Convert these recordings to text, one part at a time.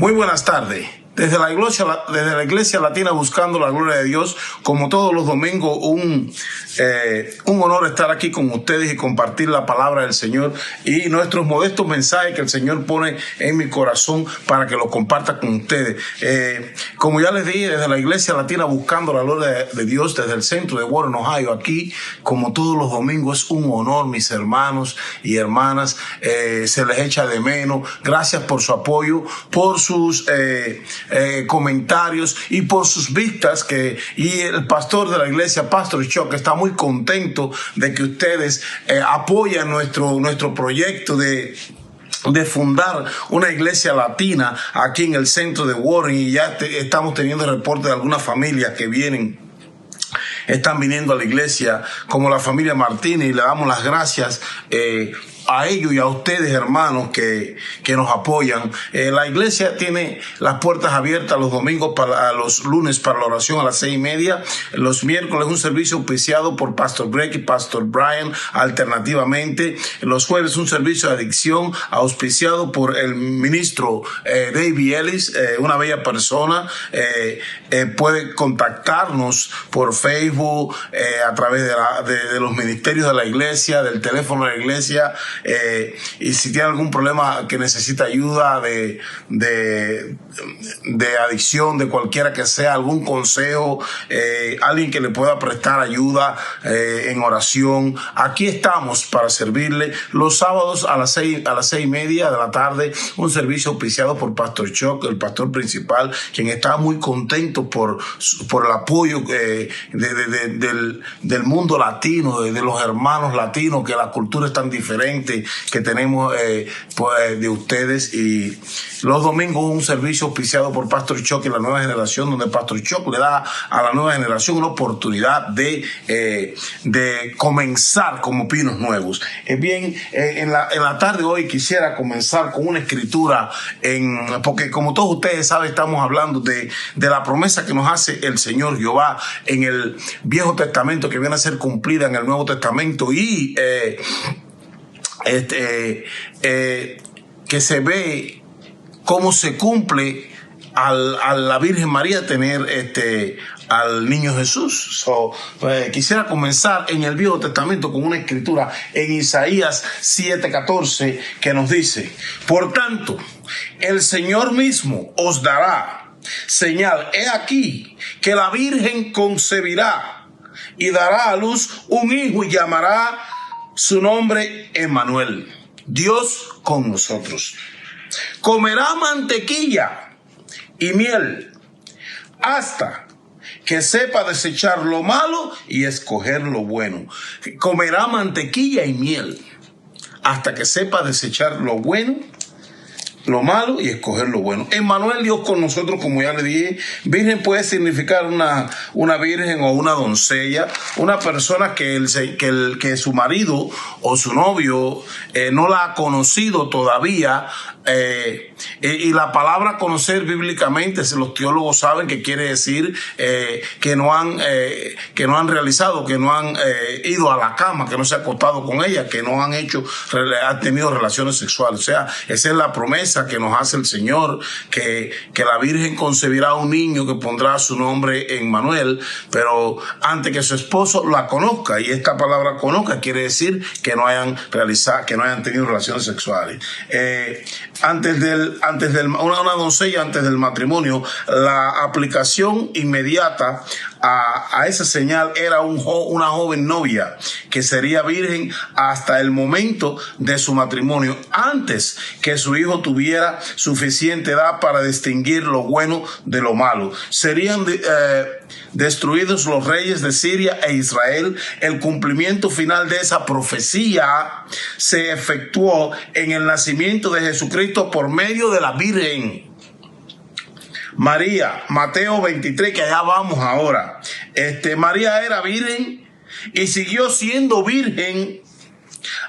Muy buenas tardes. Desde la Iglesia Latina Buscando la Gloria de Dios, como todos los domingos, un honor estar aquí con ustedes y compartir la palabra del Señor y nuestros modestos mensajes que el Señor pone en mi corazón para que los comparta con ustedes. Como ya les dije, desde la Iglesia Latina Buscando la Gloria de Dios, desde el centro de Warren, Ohio, aquí, como todos los domingos, es un honor, mis hermanos y hermanas. Se les echa de menos. Gracias por su apoyo, por sus comentarios y por sus vistas, y el pastor de la iglesia, Pastor Chuck, está muy contento de que ustedes apoyan nuestro proyecto de fundar una iglesia latina aquí en el centro de Warren, y ya estamos teniendo reportes de algunas familias que están viniendo a la iglesia, como la familia Martínez, y le damos las gracias a ellos y a ustedes, hermanos, que nos apoyan. La iglesia tiene las puertas abiertas los domingos, los lunes para la oración a las 6:30. Los miércoles un servicio auspiciado por Pastor Greg y Pastor Brian alternativamente. Los jueves un servicio de adicción auspiciado por el ministro David Ellis, una bella persona. Puede contactarnos por Facebook, a través de los ministerios de la iglesia, del teléfono de la iglesia. Y si tiene algún problema que necesita ayuda de adicción, de cualquiera que sea, algún consejo, alguien que le pueda prestar ayuda en oración, aquí estamos para servirle. Los sábados a las 6:30 de la tarde, un servicio auspiciado por Pastor Chuck, el pastor principal, quien está muy contento por el apoyo del mundo latino, de los hermanos latinos, que la cultura es tan diferente que tenemos de ustedes. Y los domingos un servicio auspiciado por Pastor Chuck y la nueva generación, donde Pastor Chuck le da a la nueva generación una oportunidad de comenzar como pinos nuevos. Bien, en la tarde hoy quisiera comenzar con una escritura, porque como todos ustedes saben, estamos hablando de la promesa que nos hace el Señor Jehová en el Viejo Testamento, que viene a ser cumplida en el Nuevo Testamento, y que se ve cómo se cumple a la Virgen María tener al niño Jesús. Quisiera comenzar en el Viejo Testamento con una escritura en Isaías 7:14, que nos dice: por tanto, el Señor mismo os dará señal. He aquí que la Virgen concebirá y dará a luz un hijo, y llamará su nombre Emmanuel, Dios con nosotros. Comerá mantequilla y miel hasta que sepa desechar lo malo y escoger lo bueno. Comerá mantequilla y miel hasta que sepa desechar lo bueno, lo malo, y escoger lo bueno. Emmanuel, Dios con nosotros, como ya le dije. Virgen puede significar una virgen o una doncella, una persona que su marido o su novio no la ha conocido todavía. Y la palabra conocer bíblicamente, los teólogos saben que quiere decir que no han realizado, que no han ido a la cama, que no se han acostado con ella, que no han tenido relaciones sexuales. O sea, esa es la promesa que nos hace el Señor, que la Virgen concebirá un niño que pondrá su nombre Emmanuel, pero antes que su esposo la conozca. Y esta palabra conozca quiere decir que no hayan tenido relaciones sexuales. Una doncella antes del matrimonio, la aplicación inmediata a esa señal era una joven novia que sería virgen hasta el momento de su matrimonio, antes que su hijo tuviera suficiente edad para distinguir lo bueno de lo malo. Serían destruidos los reyes de Siria e Israel. El cumplimiento final de esa profecía se efectuó en el nacimiento de Jesucristo por medio de la Virgen María. Mateo 23, que allá vamos ahora. María era virgen y siguió siendo virgen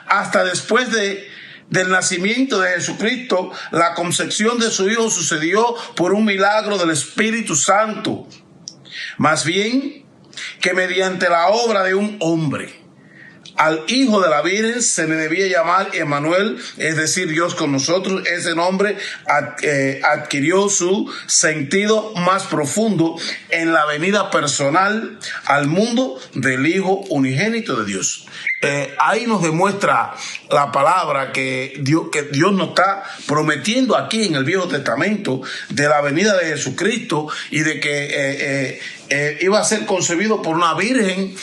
hasta después del nacimiento de Jesucristo. La concepción de su hijo sucedió por un milagro del Espíritu Santo, más bien que mediante la obra de un hombre. Al Hijo de la Virgen se le debía llamar Emmanuel, es decir, Dios con nosotros. Ese nombre adquirió su sentido más profundo en la venida personal al mundo del Hijo unigénito de Dios. Ahí nos demuestra la palabra que Dios nos está prometiendo aquí en el Viejo Testamento de la venida de Jesucristo y de que iba a ser concebido por una virgen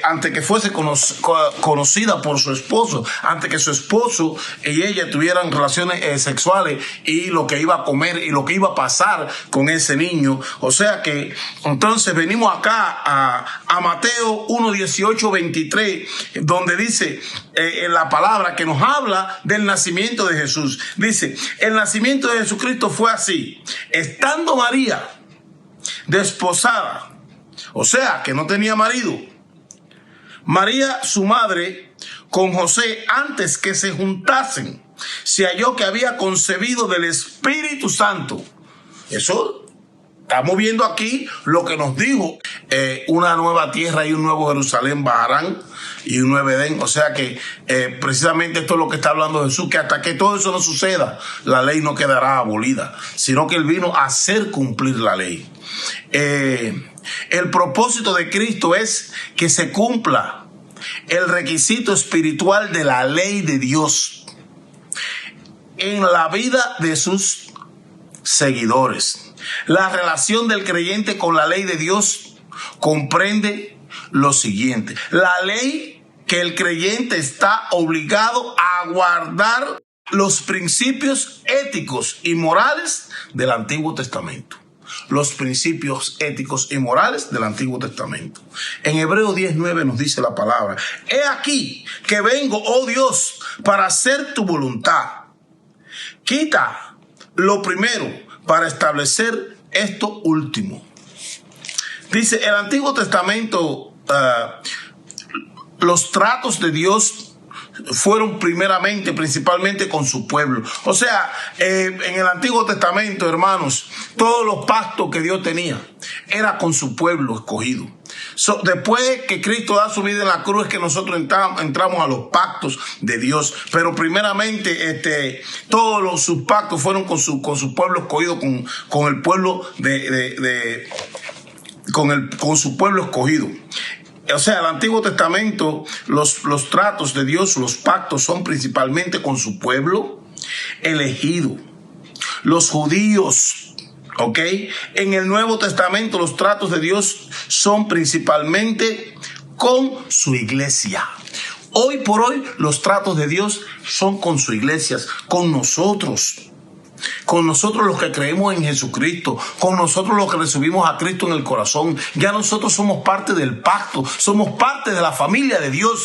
antes que fuese conocida por su esposo, antes que su esposo y ella tuvieran relaciones sexuales, y lo que iba a comer y lo que iba a pasar con ese niño. O sea que entonces venimos acá a Mateo 1, 18, 23, donde dice en la palabra que nos habla del nacimiento de Jesús. Dice: el nacimiento de Jesucristo fue así: estando María desposada, o sea que no tenía marido, María su madre, con José, antes que se juntasen, se halló que había concebido del Espíritu Santo. Eso estamos viendo aquí lo que nos dijo: una nueva tierra y un nuevo Jerusalén bajarán, y un nuevo Edén. O sea que precisamente esto es lo que está hablando Jesús, que hasta que todo eso no suceda, la ley no quedará abolida, sino que Él vino a hacer cumplir la ley. El propósito de Cristo es que se cumpla el requisito espiritual de la ley de Dios en la vida de sus seguidores. La relación del creyente con la ley de Dios comprende lo siguiente: la ley que el creyente está obligado a guardar los principios éticos y morales del Antiguo Testamento. Los principios éticos y morales del Antiguo Testamento. En Hebreos 10:9 nos dice la palabra: he aquí que vengo, oh Dios, para hacer tu voluntad. Quita lo primero para establecer esto último. Dice el Antiguo Testamento, los tratos de Dios fueron principalmente con su pueblo. O sea, en el Antiguo Testamento, hermanos, todos los pactos que Dios tenía era con su pueblo escogido. Después que Cristo da su vida en la cruz, es que nosotros entramos a los pactos de Dios. Pero primeramente, todos sus pactos fueron con su pueblo escogido, con el pueblo con su pueblo escogido. O sea, el Antiguo Testamento, los tratos de Dios, los pactos son principalmente con su pueblo elegido, los judíos, ¿ok? En el Nuevo Testamento los tratos de Dios son principalmente con su iglesia. Hoy por hoy los tratos de Dios son con su iglesia, con nosotros. Con nosotros los que creemos en Jesucristo, con nosotros los que recibimos a Cristo en el corazón. Ya nosotros somos parte del pacto, somos parte de la familia de Dios,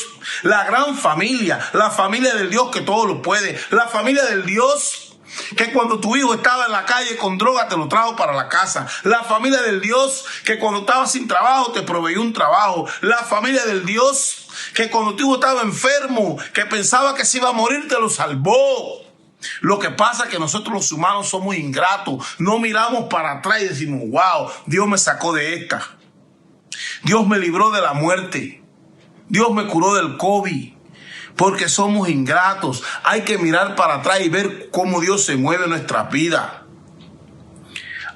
la gran familia, la familia del Dios que todo lo puede, la familia del Dios que cuando tu hijo estaba en la calle con droga te lo trajo para la casa, la familia del Dios que cuando estaba sin trabajo te proveyó un trabajo, la familia del Dios que cuando tu hijo estaba enfermo, que pensaba que se iba a morir, te lo salvó. Lo que pasa es que nosotros los humanos somos ingratos, no miramos para atrás y decimos: wow, Dios me sacó de esta, Dios me libró de la muerte, Dios me curó del COVID, porque somos ingratos. Hay que mirar para atrás y ver cómo Dios se mueve en nuestras vidas.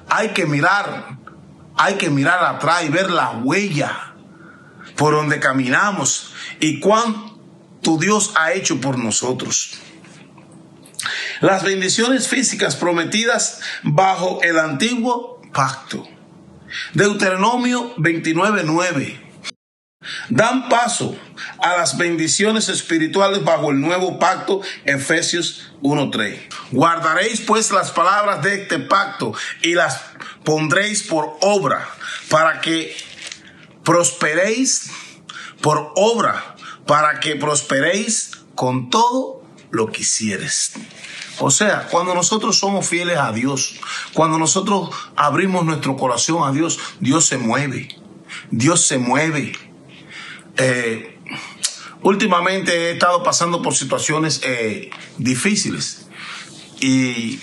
Hay que mirar atrás y ver la huella por donde caminamos y cuánto Dios ha hecho por nosotros. Las bendiciones físicas prometidas bajo el antiguo pacto, Deuteronomio 29:9, dan paso a las bendiciones espirituales bajo el nuevo pacto, Efesios 1:3. Guardaréis pues las palabras de este pacto y las pondréis por obra, para que prosperéis por obra, para que prosperéis con todo lo que hicieres. O sea, cuando nosotros somos fieles a Dios, cuando nosotros abrimos nuestro corazón a Dios, Dios se mueve. Dios se mueve. Últimamente he estado pasando por situaciones difíciles y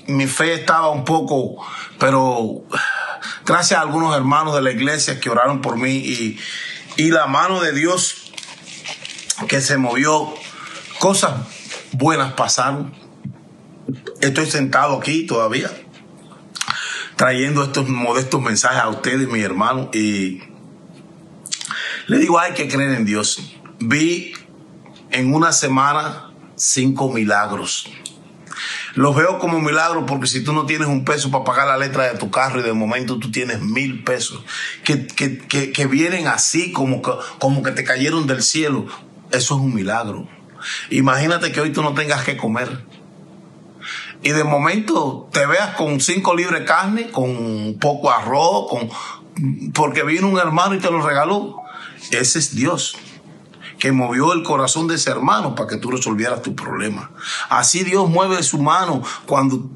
mi fe estaba un poco, pero gracias a algunos hermanos de la iglesia que oraron por mí y la mano de Dios que se movió, cosas buenas pasaron. Estoy sentado aquí todavía, trayendo estos modestos mensajes a ustedes, mis hermanos, y le digo, hay que creer en Dios. Vi en una semana 5 milagros. Los veo como milagros porque si tú no tienes un peso para pagar la letra de tu carro y de momento tú tienes 1,000 pesos que vienen así como que te cayeron del cielo, eso es un milagro. Imagínate que hoy tú no tengas que comer y de momento te veas con 5 libras de carne, con poco arroz, porque vino un hermano y te lo regaló. Ese es Dios, que movió el corazón de ese hermano para que tú resolvieras tu problema. Así Dios mueve su mano cuando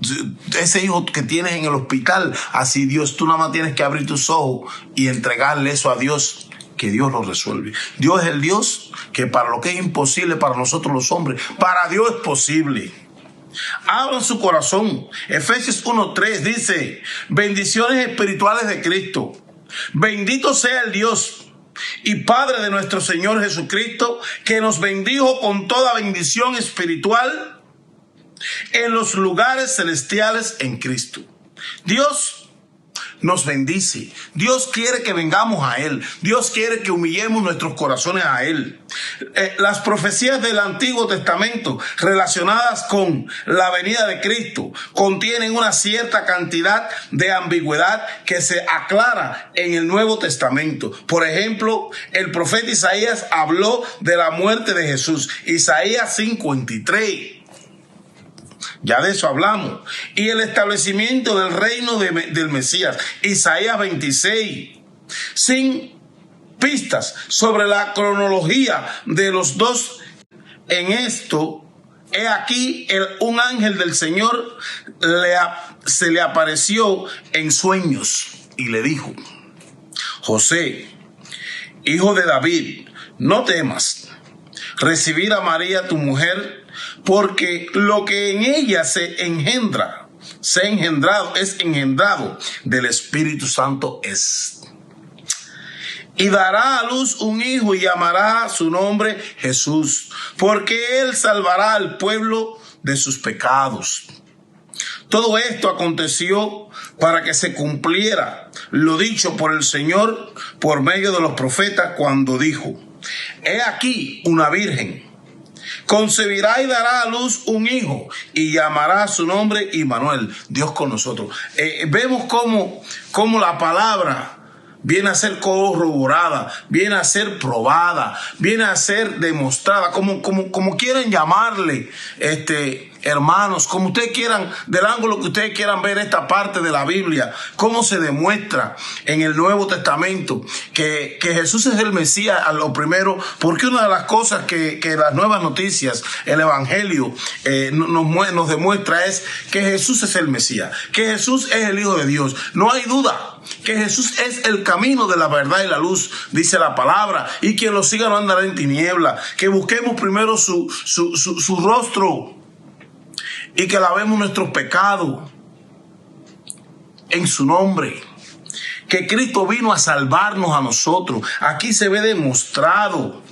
ese hijo que tienes en el hospital, así Dios, tú nada más tienes que abrir tus ojos y entregarle eso a Dios, que Dios lo resuelve. Dios es el Dios que para lo que es imposible para nosotros los hombres, para Dios es posible. Abran su corazón. Efesios 1:3 dice: bendiciones espirituales de Cristo. Bendito sea el Dios y Padre de nuestro Señor Jesucristo, que nos bendijo con toda bendición espiritual en los lugares celestiales en Cristo. Dios nos bendice. Dios quiere que vengamos a Él. Dios quiere que humillemos nuestros corazones a Él. Las profecías del Antiguo Testamento relacionadas con la venida de Cristo contienen una cierta cantidad de ambigüedad que se aclara en el Nuevo Testamento. Por ejemplo, el profeta Isaías habló de la muerte de Jesús. Isaías 53. Ya de eso hablamos. Y el establecimiento del reino del Mesías. Isaías 26. Sin pistas sobre la cronología de los dos en esto, he aquí un ángel del Señor se le apareció en sueños y le dijo: José, hijo de David, no temas recibir a María tu mujer, porque lo que en ella es engendrado del Espíritu Santo es. Y dará a luz un hijo y llamará su nombre Jesús, porque él salvará al pueblo de sus pecados. Todo esto aconteció para que se cumpliera lo dicho por el Señor por medio de los profetas cuando dijo: he aquí una virgen concebirá y dará a luz un hijo y llamará su nombre Immanuel, Dios con nosotros. Vemos cómo la palabra viene a ser corroborada, viene a ser probada, viene a ser demostrada, como quieran llamarle, hermanos, como ustedes quieran, del ángulo que ustedes quieran ver esta parte de la Biblia, cómo se demuestra en el Nuevo Testamento que Jesús es el Mesías a lo primero, porque una de las cosas que las nuevas noticias, el Evangelio nos demuestra es que Jesús es el Mesías, que Jesús es el Hijo de Dios. No hay duda que Jesús es el camino de la verdad y la luz, dice la palabra, y quien lo siga no andará en tiniebla. Que busquemos primero su rostro y que lavemos nuestros pecados en su nombre. Que Cristo vino a salvarnos a nosotros. Aquí se ve demostrado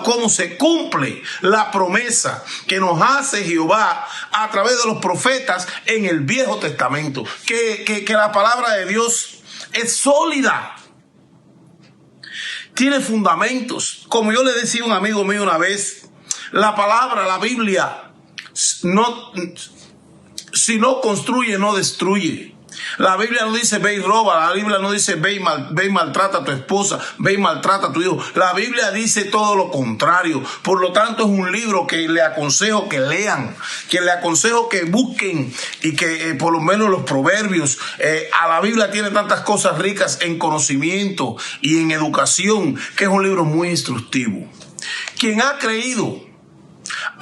cómo se cumple la promesa que nos hace Jehová a través de los profetas en el Viejo Testamento. Que la palabra de Dios es sólida, tiene fundamentos. Como yo le decía a un amigo mío una vez, la palabra, la Biblia, si no construye, no destruye. La Biblia no dice ve y roba, la Biblia no dice ve y maltrata a tu esposa, ve y maltrata a tu hijo. La Biblia dice todo lo contrario. Por lo tanto, es un libro que le aconsejo que lean, que le aconsejo que busquen, y que por lo menos los proverbios, a la Biblia tiene tantas cosas ricas en conocimiento y en educación, que es un libro muy instructivo. Quien ha creído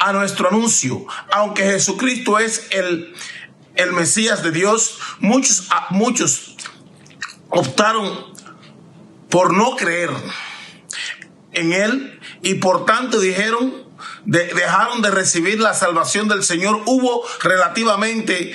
a nuestro anuncio, aunque Jesucristo es el Mesías de Dios, muchos optaron por no creer en él y por tanto dejaron de recibir la salvación del Señor. Hubo relativamente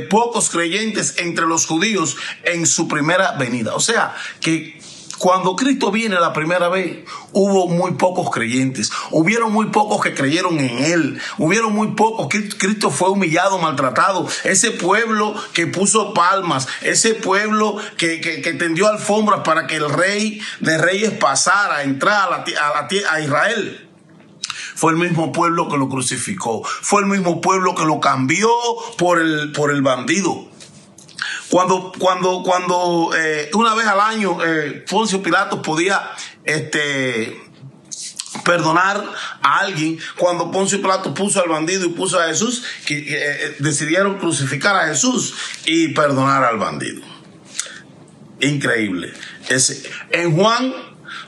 pocos creyentes entre los judíos en su primera venida. O sea, que Cuando Cristo viene la primera vez, hubo muy pocos creyentes. Hubieron muy pocos que creyeron en Él. Hubieron muy pocos. Cristo fue humillado, maltratado. Ese pueblo que puso palmas, ese pueblo que tendió alfombras para que el Rey de Reyes pasara, entrara a Israel. Fue el mismo pueblo que lo crucificó. Fue el mismo pueblo que lo cambió por el bandido. Cuando una vez al año Poncio Pilato podía perdonar a alguien, cuando Poncio Pilato puso al bandido y puso a Jesús, decidieron crucificar a Jesús y perdonar al bandido. Increíble. En Juan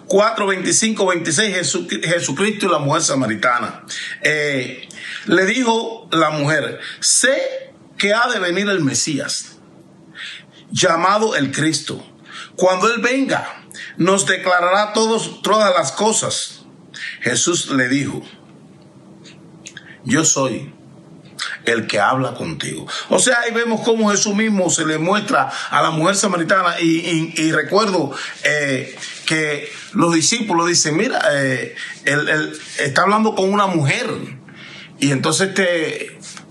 4, 25, 26, Jesucristo y la mujer samaritana. Le dijo la mujer: sé que ha de venir el Mesías, llamado el Cristo. Cuando Él venga, nos declarará todas las cosas. Jesús le dijo: yo soy el que habla contigo. O sea, ahí vemos cómo Jesús mismo se le muestra a la mujer samaritana. Y recuerdo que los discípulos dicen: mira, él está hablando con una mujer. Y entonces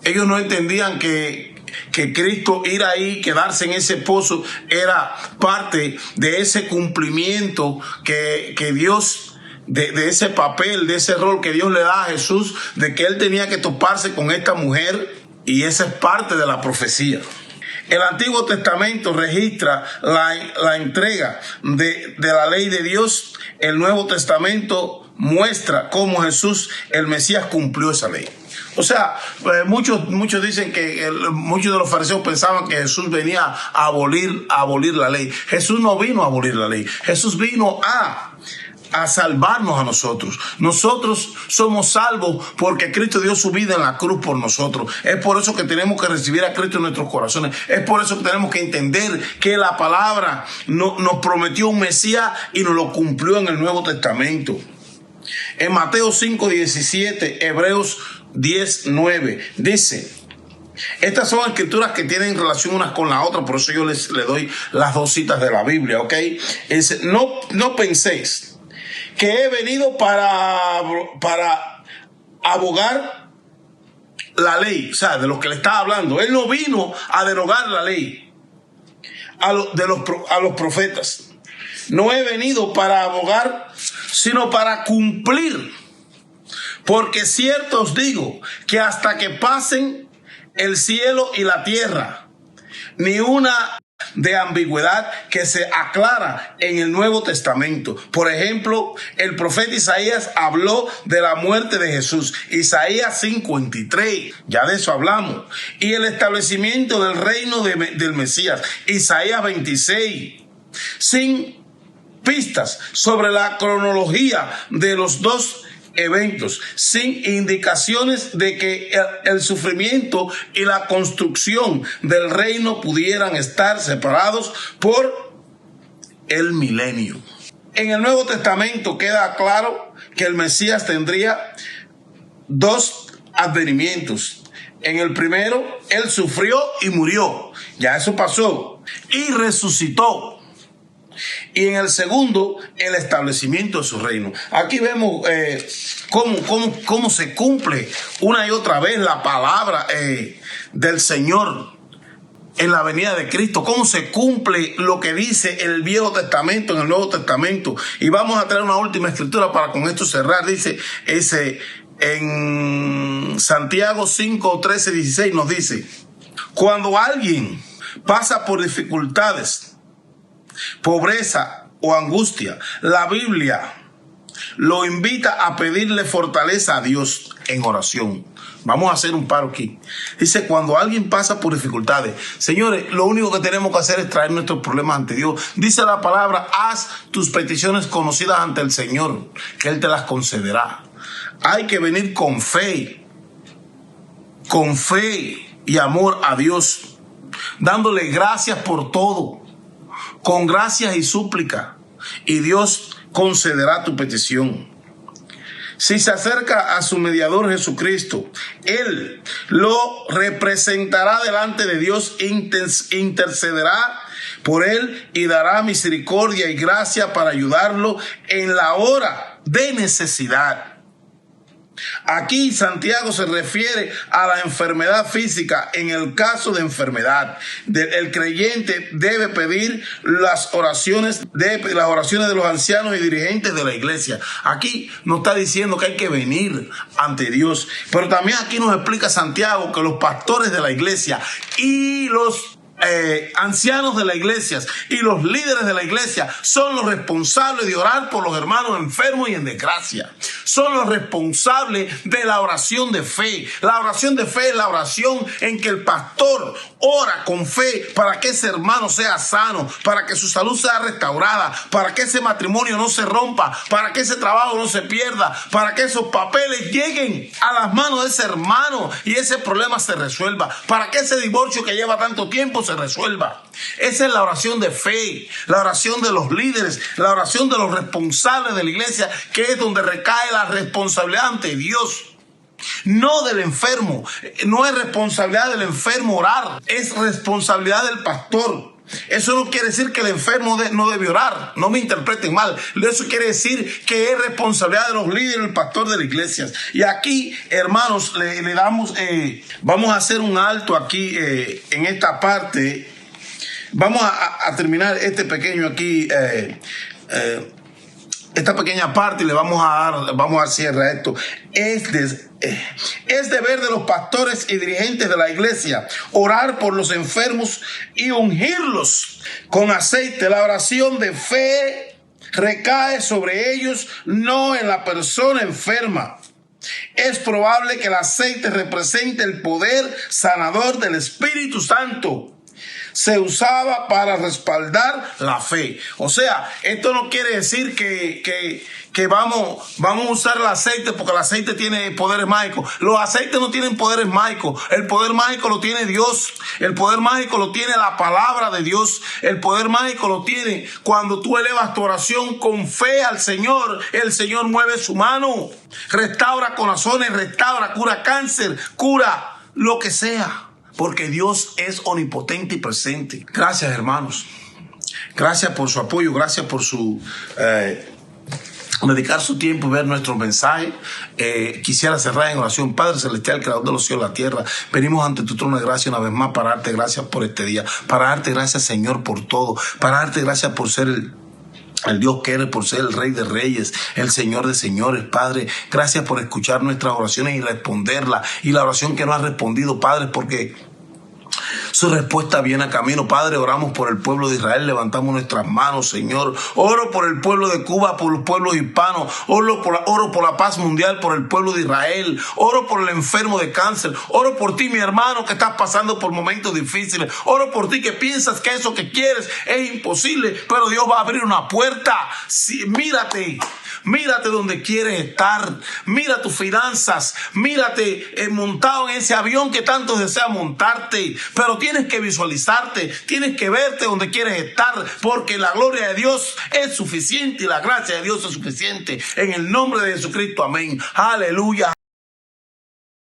ellos no entendían que Cristo ir ahí, quedarse en ese pozo, era parte de ese cumplimiento que Dios, de ese papel, de ese rol que Dios le da a Jesús, de que Él tenía que toparse con esta mujer, y esa es parte de la profecía. El Antiguo Testamento registra la entrega de la ley de Dios. El Nuevo Testamento muestra cómo Jesús, el Mesías, cumplió esa ley. O sea, muchos dicen que muchos de los fariseos pensaban que Jesús venía a abolir la ley. Jesús no vino a abolir la ley. Jesús vino a salvarnos a nosotros. Nosotros somos salvos porque Cristo dio su vida en la cruz por nosotros. Es por eso que tenemos que recibir a Cristo en nuestros corazones. Es por eso que tenemos que entender que la palabra nos prometió un Mesías y nos lo cumplió en el Nuevo Testamento. En Mateo 5:17, Hebreos 10:9 dice: estas son escrituras que tienen relación unas con la otra, por eso yo les doy las dos citas de la Biblia, ¿ok? Dice: no penséis que he venido para abogar la ley. O sea, de lo que le estaba hablando. Él no vino a derogar la ley a los profetas. No he venido para abogar, sino para cumplir. Porque cierto os digo que hasta que pasen el cielo y la tierra, ni una de ambigüedad que se aclara en el Nuevo Testamento. Por ejemplo, el profeta Isaías habló de la muerte de Jesús. Isaías 53, ya de eso hablamos. Y el establecimiento del reino del Mesías. Isaías 26. Sin pistas sobre la cronología de los dos eventos, sin indicaciones de que el sufrimiento y la construcción del reino pudieran estar separados por el milenio. En el Nuevo Testamento queda claro que el Mesías tendría dos advenimientos. En el primero, Él sufrió y murió. Ya eso pasó. Y resucitó. Y en el segundo, el establecimiento de su reino. Aquí vemos cómo se cumple una y otra vez la palabra del Señor en la venida de Cristo. Cómo se cumple lo que dice el Viejo Testamento en el Nuevo Testamento. Y vamos a traer una última escritura para con esto cerrar. Dice en Santiago 5, 13, 16 nos dice: cuando alguien pasa por dificultades, pobreza o angustia, la Biblia lo invita a pedirle fortaleza a Dios en oración. Vamos a hacer un paro aquí. Dice: cuando alguien pasa por dificultades, señores, lo único que tenemos que hacer es traer nuestros problemas ante Dios. Dice la palabra: haz tus peticiones conocidas ante el Señor, que Él te las concederá. Hay que venir con fe y amor a Dios, dándole gracias por todo, con gracias y súplica, y Dios concederá tu petición. Si se acerca a su mediador Jesucristo, Él lo representará delante de Dios, intercederá por él y dará misericordia y gracia para ayudarlo en la hora de necesidad. Aquí Santiago se refiere a la enfermedad física. En el caso de enfermedad, el creyente debe pedir las oraciones de los ancianos y dirigentes de la iglesia. Aquí nos está diciendo que hay que venir ante Dios, pero también aquí nos explica Santiago que los pastores de la iglesia y los ancianos de la iglesia y los líderes de la iglesia son los responsables de orar por los hermanos enfermos y en desgracia. Son los responsables de la oración de fe. La oración de fe es la oración en que el pastor ora con fe para que ese hermano sea sano, para que su salud sea restaurada, para que ese matrimonio no se rompa, para que ese trabajo no se pierda, para que esos papeles lleguen a las manos de ese hermano y ese problema se resuelva, para que ese divorcio que lleva tanto tiempo se resuelva. Esa es la oración de fe, la oración de los líderes, la oración de los responsables de la iglesia, que es donde recae la responsabilidad ante Dios. No del enfermo, no es responsabilidad del enfermo orar, es responsabilidad del pastor. Eso no quiere decir que el enfermo no debe orar, no me interpreten mal. Eso quiere decir que es responsabilidad de los líderes, el pastor de la iglesia. Y aquí, hermanos, le damos, vamos a hacer un alto aquí en esta parte. Vamos a terminar este pequeño aquí, esta pequeña parte, y le vamos a dar cierre a esto. Es deber de los pastores y dirigentes de la iglesia orar por los enfermos y ungirlos con aceite. La oración de fe recae sobre ellos, no en la persona enferma. Es probable que el aceite represente el poder sanador del Espíritu Santo. Se usaba para respaldar la fe. O sea, esto no quiere decir que vamos a usar el aceite porque el aceite tiene poderes mágicos. Los aceites no tienen poderes mágicos. El poder mágico lo tiene Dios. El poder mágico lo tiene la palabra de Dios. El poder mágico lo tiene cuando tú elevas tu oración con fe al Señor. El Señor mueve su mano, restaura corazones, cura cáncer, cura lo que sea. Porque Dios es omnipotente y presente. Gracias, hermanos. Gracias por su apoyo. Gracias por su dedicar su tiempo y ver nuestro mensaje. Quisiera cerrar en oración. Padre celestial, creador de los cielos y la tierra, venimos ante tu trono de gracia una vez más para darte gracias por este día. Para darte gracias, Señor, por todo. Para darte gracias por ser el Dios que eres, por ser el Rey de Reyes, el Señor de Señores. Padre, gracias por escuchar nuestras oraciones y responderlas. Y la oración que no has respondido, Padre, porque su respuesta viene a camino. Padre, oramos por el pueblo de Israel, levantamos nuestras manos, Señor. Oro por el pueblo de Cuba, por los pueblos hispanos. Oro por la paz mundial, por el pueblo de Israel. Oro por el enfermo de cáncer. Oro por ti, mi hermano, que estás pasando por momentos difíciles. Oro por ti, que piensas que eso que quieres es imposible, pero Dios va a abrir una puerta. Sí, mírate donde quieres estar. Mira tus finanzas. Mírate montado en ese avión que tanto deseas montarte. Pero tienes que visualizarte, tienes que verte donde quieres estar, porque la gloria de Dios es suficiente y la gracia de Dios es suficiente. En el nombre de Jesucristo, amén. Aleluya.